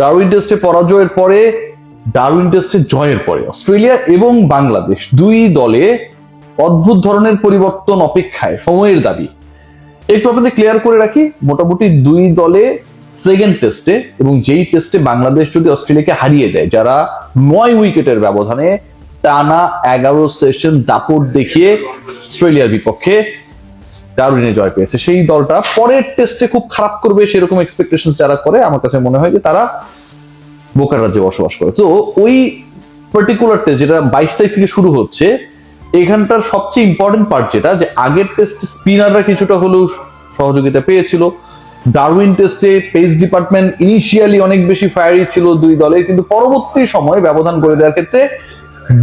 Darwin টেস্টে পরাজয়ের পরে ডারউইন টেস্টে জয়ের পরে অস্ট্রেলিয়া এবং বাংলাদেশ দুই দলে অদ্ভুত ধরনের পরিবর্তন অপেক্ষায় সময়ের দাবি। একটু আপনাদের ক্লিয়ার করে রাখি, মোটামুটি দুই দলে সেকেন্ড টেস্টে এবং যেই টেস্টে বাংলাদেশ যদি অস্ট্রেলিয়াকে হারিয়ে দেয়, যারা 9 উইকেটের ব্যবধানে টানা 11 সেশন দাপট দেখিয়ে অস্ট্রেলিয়ার বিপক্ষে ডারউইনে জয় পেয়েছে, সেই দলটা পরের টেস্টে খুব খারাপ করবে সেরকম এক্সপেকটেশন যারা করে, আমার কাছে মনে হয় যে তারা বোকার রাজ্যে বসবাস করে। তো ওই পার্টিকুলার টেস্ট যেটা 22 তারিখ থেকে শুরু হচ্ছে, এখানটার সবচেয়ে ইম্পর্টেন্ট পার্ট যেটা, যে আগের টেস্ট স্পিনাররা কিছুটা হলেও সহযোগিতা পেয়েছিল। ডারউইন টেস্টে পেস ডিপার্টমেন্ট ইনিশিয়ালি অনেক বেশি ফায়ারি ছিল দুই দলের, কিন্তু পরবর্তী সময়ে ব্যবধান করে দেওয়ার ক্ষেত্রে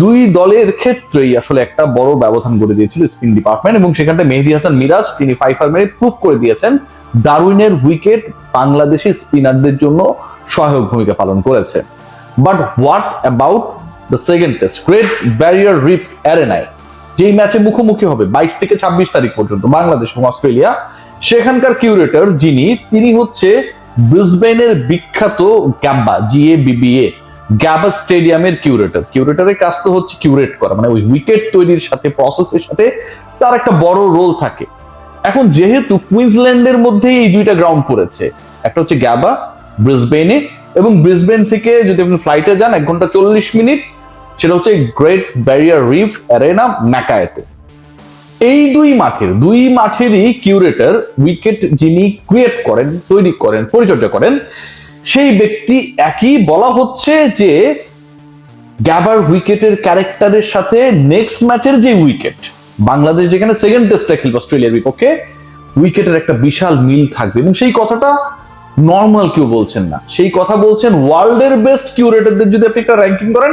দুই দলের ক্ষেত্রেই আসলে একটা বড় ব্যবধান করে দিয়েছিল স্পিন ডিপার্টমেন্ট, এবং সেখানটা মেহেদী হাসান মিরাজ তিনি 5 মেরে প্রুভ করে দিয়েছেন ডারউইনের উইকেট বাংলাদেশি স্পিনারদের জন্য সহায়ক ভূমিকা পালন করেছে। But what about the second test, great barrier reef অ্যারেনায় যেই ম্যাচে মুখোমুখি হবে 22 থেকে 26 তারিখ পর্যন্ত বাংলাদেশ এবং অস্ট্রেলিয়া, সেখানকার কিউরেটর তিনি হচ্ছে ব্রিসবেনের বিখ্যাত গ্যাব্বা GABBA গ্যাবা স্টেডিয়ামের কিউরেটরের কাজ তো হচ্ছে কিউরেট করা, মানে ওই উইকেট তৈরির সাথে প্রসেসের সাথে তার একটা বড় রোল থাকে। এখন যেহেতু কুইন্সল্যান্ডের মধ্যে এই দুইটা গ্রাউন্ড পড়েছে, একটা হচ্ছে গ্যাবা ব্রিসবেনে, এবং ব্রিসবেন থেকে যদি আপনি ফ্লাইটে যান 1 ঘন্টা 40 মিনিট, সেটা হচ্ছে গ্রেট ব্যারিয়ার রিফ অ্যারেনা ম্যাকায়েতে। এই দুই মাঠেরই কিউরেটর উইকেট যিনি ক্রিয়েট করেন, তৈরি করেন, পরিচর্যা করেন, সেই ব্যক্তি একই। বলা হচ্ছে যে গ্যাবার উইকেটের ক্যারেক্টারের সাথে নেক্সট ম্যাচের যে উইকেট, বাংলাদেশ যেখানে সেকেন্ড টেস্টটা খেলবে অস্ট্রেলিয়ার বিপক্ষে, উইকেটের একটা বিশাল মিল থাকবে, এবং সেই কথাটা নর্মাল কেউ বলছেন না, সেই কথা বলছেন ওয়ার্ল্ডের বেস্ট কিউরেটরদের যদি আপনি একটা র্যাঙ্কিং করেন,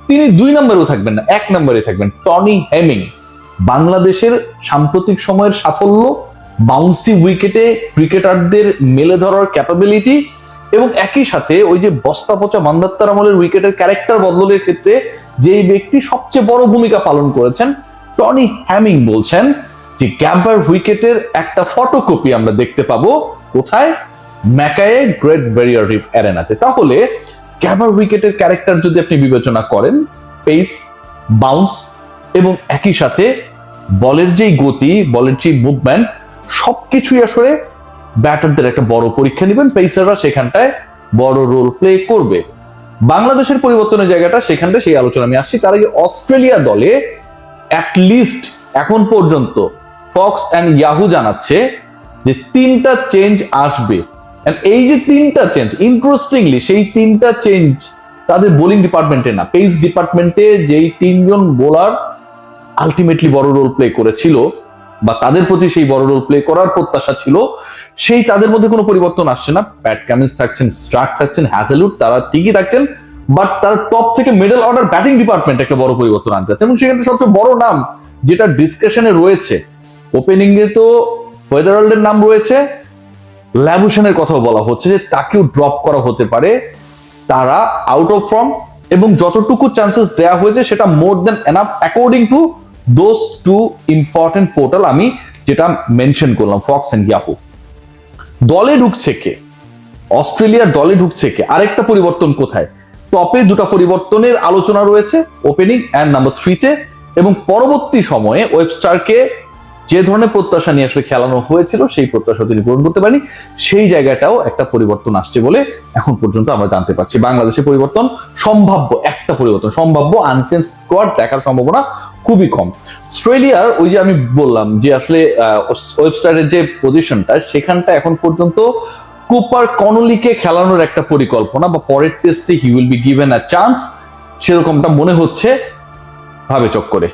তিনি 2 নম্বরেও থাকবেন না, 1 নম্বরে থাকবেন টনি হেমিং। বাংলাদেশের সাম্প্রতিক সময়ের সাফল্য, বাউন্সি উইকেটে ক্রিকেটারদের মেলে ধরার ক্যাপাবিলিটি, এবং একই সাথে ওই যে বস্তা পচা মান্দাত্তার আমলের উইকেটের ক্যারেক্টার বদলের ক্ষেত্রে যেই ব্যক্তি সবচেয়ে বড় ভূমিকা পালন করেছেন, টনি হেমিং বলছেন যে গ্যাবার উইকেটের একটা ফটোকপি আমরা দেখতে পাবো কোথায়, ম্যাকায়ে গ্রেট ব্যারিয়ার রিফ অ্যারেনাতে। তাহলে গ্যাবার উইকেটের ক্যারেক্টার যদি আপনি বিবেচনা করেন, পেস, বাউন্স এবং একই সাথে বলের যেই গতি, বলের যে মুভমেন্ট, সবকিছুই আসলে ব্যাটারদের একটা বড় পরীক্ষা নেবেন, পেসাররা সেখানটায় বড় রোল প্লে করবে। বাংলাদেশের পরিবর্তনের জায়গাটা সেখানটায়, সেই আলোচনা আমি আসছি। তার আগে অস্ট্রেলিয়া দলে অ্যাটলিস্ট এখন পর্যন্ত ফক্স অ্যান্ড ইয়াহু জানাচ্ছে যে 3টা চেঞ্জ আসবে। এই যে 3টা চেঞ্জ, ইন্টারেস্টিংলি সেই 3টা চেঞ্জ তাদের বোলিং ডিপার্টমেন্টে না, পেস ডিপার্টমেন্টে যেই 3 জন বোলার আলটিমেটলি বড় রোল প্লে করেছিল, বা তাদের প্রতি সেই বড় রোল প্লে করার প্রত্যাশা ছিল, সেই তাদের মধ্যে কোনো পরিবর্তন আসছে না। প্যাট কামিন্স থাকছেন, স্টার্ক থাকছেন, হ্যাজেলউড, তারা ঠিকই থাকছেন, বাট তার টপ থেকে মিডল অর্ডার ব্যাটিং ডিপার্টমেন্ট একটা বড় পরিবর্তন আনতে যাচ্ছে। এবং সেখানে সবচেয়ে বড় নাম যেটা ডিসকাশনে রয়েছে, ওপেনিং এ তো ওয়েদারওয়ার্ল্ডের নাম রয়েছে, ল্যাবুশনের কথাও বলা হচ্ছে যে তাকেও ড্রপ করা হতে পারে, তারা আউট অফ ফর্ম, এবং যতটুকু চান্সেস দেওয়া হয়েছে সেটা more than enough according to those 2 important portal আমি যেটা মেনশন করলাম, ফক্স এন্ড ইয়াহু। দলে ঢুকছে কে, অস্ট্রেলিয়ার দলে ঢুকছে কে, আরেকটা পরিবর্তন কোথায়, টপে 2টা পরিবর্তনের আলোচনা রয়েছে, ওপেনিং অ্যান্ড নাম্বার 3-তে, এবং পরবর্তী সময়ে ওয়েবস্টারকে যে ধরনের প্রত্যাশা নিয়ে আসলে খেলানো হয়েছিল সেই প্রত্যাশা তিনি পূরণ করতে পারেনি, সেই জায়গাটাও একটা পরিবর্তন আসছে বলে এখন পর্যন্ত আমরা জানতে পারছি। বাংলাদেশের পরিবর্তন সম্ভাব্য, একটা পরিবর্তন সম্ভাব্য, আনচেঞ্জ স্কোয়াড দেখার সম্ভাবনা খুবই কম। অস্ট্রেলিয়ার ওই যে আমি বললাম যে আসলে ওয়েবস্টারের যে পজিশনটা, সেখানটা এখন পর্যন্ত কুপার কনলিকে খেলানোর একটা পরিকল্পনা, বা পরের টেস্টে he will be given a chance, সেরকমটা মনে হচ্ছে ভাবে চক্করে।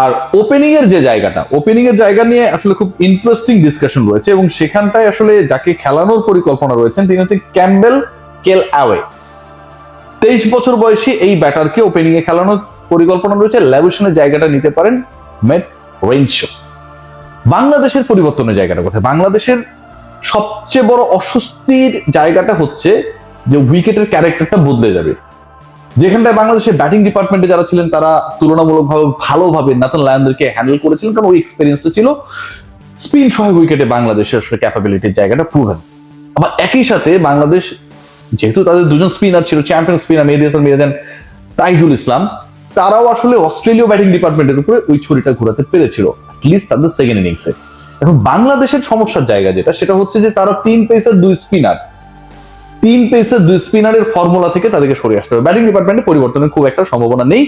আর ওপেনিং এর যে জায়গাটা, ওপেনিং এর জায়গা নিয়ে আসলে খুব ইন্টারেস্টিং ডিসকাশন রয়েছে, এবং সেখানটায় আসলে যাকে খেলানোর পরিকল্পনা রয়েছেন তিনি হচ্ছে ক্যাম্বেল কেল অ্যাওয়ে। 23 বছর বয়সী এই ব্যাটারকে ওপেনিং এ খেলানোর পরিকল্পনা রয়েছে। ল্যাবুশনের জায়গাটা নিতে পারেন মেট রেইনশো। বাংলাদেশের পরিবর্তনের জায়গাটা কোথায়, বাংলাদেশের সবচেয়ে বড় অস্বস্তির জায়গাটা হচ্ছে যে উইকেটের ক্যারেক্টারটা বদলে যাবে। যেখানটায় বাংলাদেশের ব্যাটিং ডিপার্টমেন্টে যারা ছিলেন তারা তুলনামূলকভাবে ভালোভাবে নাথান লায়নদেরকে হ্যান্ডেল করেছিলেন, কারণ ওই এক্সপেরিয়েন্সটা ছিল। স্পিন সহায়ক উইকেটে বাংলাদেশের ক্যাপাবিলিটির জায়গাটা প্রুভেন। আবার একই সাথে বাংলাদেশ যেহেতু তাদের দুজন স্পিনার ছিল, চ্যাম্পিয়ন স্পিনার মেহেদী হাসান মিরাজ, তাইজুল ইসলাম, তারাও আসলে অস্ট্রেলীয় ব্যাটিং ডিপার্টমেন্টের উপরে ওই ছড়িটা ঘোরাতে পেরেছিল লিস্ট তাদের সেকেন্ড ইনিংসে। এখন বাংলাদেশের সমস্যার জায়গা যেটা, সেটা হচ্ছে যে তারা 3 পেসার 2 স্পিনার, 3 পেসার 2 স্পিনারের ফর্মুলা থেকে তাদেরকে সরে আসতে হবে। ব্যাটিং ডিপার্টমেন্টে পরিবর্তনের খুব একটা সম্ভাবনা নেই,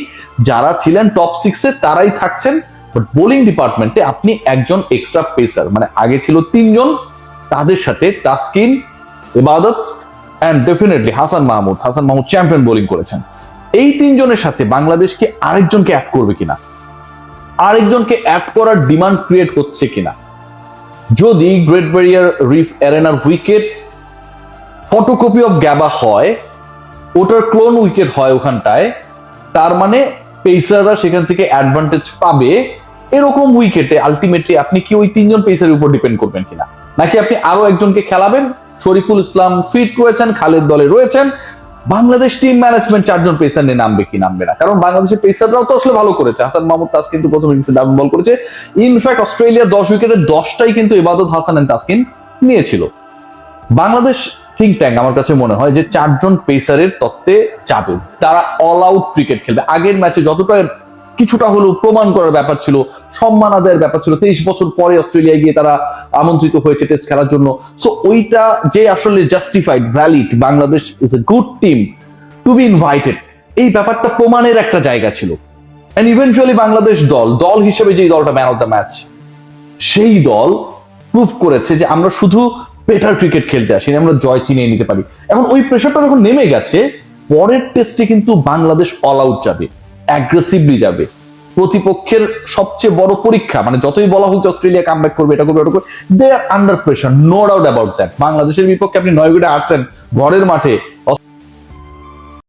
যারা ছিলেন টপ 6-এ তারাই থাকছেন। বাট বোলিং ডিপার্টমেন্টে আপনি একজন এক্সট্রা পেসার, মানে আগে ছিল 3 জন, তাদের সাথে Taskin, Ebadot and definitely Hasan Mahmud champion bowling করেছেন। এই 3 জনের সাথে বাংলাদেশকে আরেকজনকে অ্যাড করবে কিনা, আরেকজনকে অ্যাড করার ডিমান্ড ক্রিয়েট হচ্ছে কিনা। যদি গ্রেট ব্যারিয়ার রিফ অ্যারেনার উইকেট ফটোকপি অফ গ্যাবা হয়, ওটার ক্লোন উইকেট হয় ওখানটায়, তার মানে পেসাররা সেখান থেকে অ্যাডভান্টেজ পাবে। এরকম উইকেটে আলটিমেটলি আপনি কি ওই 3 জন পেসারের উপর ডিপেন্ড করবেন কিনা, নাকি আপনি আরো একজনকে খেলাবেন? শরীফুল ইসলাম ফিট রয়েছেন, খালেদ দলে রয়েছেন, বাংলাদেশ টিম ম্যানেজমেন্ট 4 জন পেসার নিয়ে নামবে কি নামবে না? কারণ বাংলাদেশের পেসাররাও তো আসলে ভালো করেছে। হাসান মাহমুদ তাস কিন্তু প্রথম ইনিংসে ডাউন বল করেছে। ইনফ্যাক্ট অস্ট্রেলিয়া 10 উইকেটে 10টাই কিন্তু ইবাদত, হাসান এন্ড তাসকিন নিয়েছিল। বাংলাদেশ থিঙ্ক ট্যাঙ্ক আমার কাছে মনে হয় যে 4 জন পেসারের তত্ত্বে যাবে, তারা অল আউট ক্রিকেট খেলবে। আগের ম্যাচে যতটা কিছুটা হলেও প্রমাণ করার ব্যাপার ছিল, সম্মান আদায়ের ব্যাপার ছিল, 23 বছর পরে অস্ট্রেলিয়ায় গিয়ে তারা আমন্ত্রিত হয়েছে টেস্ট খেলার জন্য। সো ওইটা যে আসলে justified, valid, Bangladesh is a good team to be invited, এই ব্যাপারটা প্রমাণের একটা জায়গা ছিল। এন্ড ইভেন্চুয়ালি বাংলাদেশ দল হিসেবে যে দলটা ম্যান অফ দ্য ম্যাচ, সেই দল প্রুভ করেছে যে আমরা শুধু বেটার ক্রিকেট খেলতে আসি, আমরা জয় চিনিয়ে নিতে পারি। এখন ওই প্রেশারটা যখন নেমে গেছে, পরের টেস্টে কিন্তু বাংলাদেশ অল আউট যাবে, অ্যাগ্রেসিভলি যাবে। প্রতিপক্ষের সবচেয়ে বড় পরীক্ষা, মানে যতই বলা হোক অস্ট্রেলিয়া কামব্যাক করবে, এটা করবে, ওটা করবে, they are under pressure, no doubt about that. বাংলাদেশের বিপক্ষে আপনি 9 উইকেটে হারছেন ঘরের মাঠে,